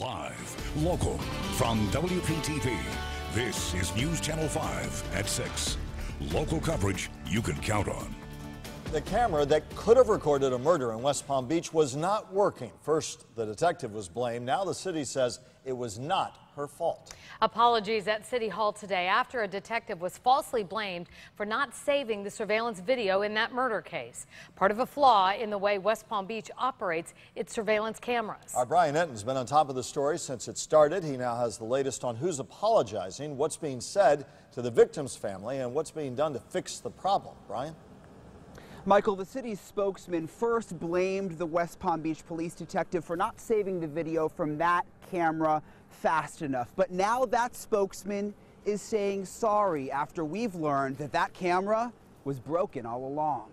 Live, local, from WPTV, this is News Channel 5 at 6. Local coverage you can count on. The camera that could have recorded a murder in West Palm Beach was not working. First, the detective was blamed. Now the city says it was not her fault. Apologies at City Hall today after a detective was falsely blamed for not saving the surveillance video in that murder case. Part of a flaw in the way West Palm Beach operates its surveillance cameras. Our Brian Enton's been on top of the story since it started. He now has the latest on who's apologizing, what's being said to the victim's family, and what's being done to fix the problem. Brian? Michael, the city's spokesman first blamed the West Palm Beach police detective for not saving the video from that camera fast enough. But now that spokesman is saying sorry after we've learned that that camera was broken all along.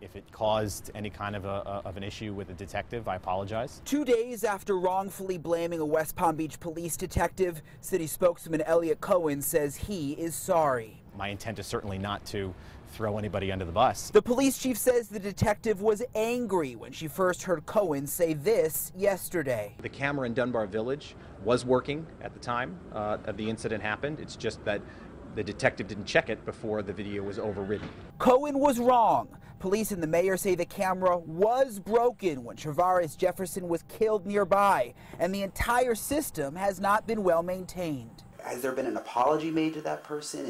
If it caused any kind of an issue with a detective, I apologize. 2 days after wrongfully blaming a West Palm Beach police detective, city spokesman Elliot Cohen says he is sorry. My intent is certainly not to throw anybody under the bus. The police chief says the detective was angry when she first heard Cohen say this yesterday. The camera in Dunbar Village was working at the time the incident happened. It's just that the detective didn't check it before the video was overridden. Cohen was wrong. Police and the mayor say the camera was broken when Travaris Jefferson was killed nearby, and the entire system has not been well maintained. Has there been an apology made to that person?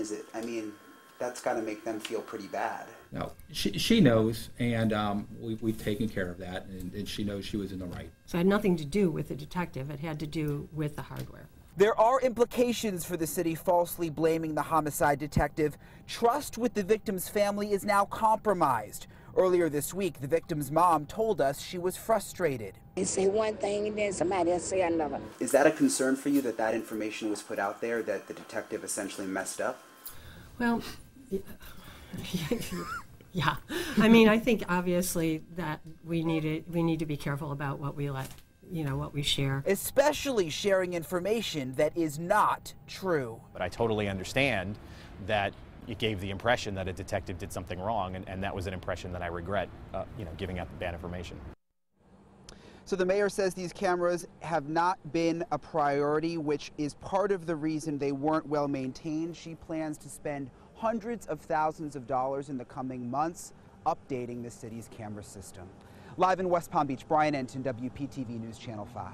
That's got to make them feel pretty bad. No, she knows, and we've taken care of that, and she knows she was in the right. So it had nothing to do with the detective. It had to do with the hardware. There are implications for the city falsely blaming the homicide detective. Trust with the victim's family is now compromised. Earlier this week, the victim's mom told us she was frustrated. They say one thing and then somebody else say another. Is that a concern for you that information was put out there, that the detective essentially messed up? Well, yeah. I mean, I think obviously that we need to be careful about what we let, what we share. Especially sharing information that is not true. But I totally understand that it gave the impression that a detective did something wrong, and that was an impression that I regret, giving out bad information. So the mayor says these cameras have not been a priority, which is part of the reason they weren't well maintained. She plans to spend hundreds of thousands of dollars in the coming months updating the city's camera system. Live in West Palm Beach, Brian Enton, WPTV News Channel 5.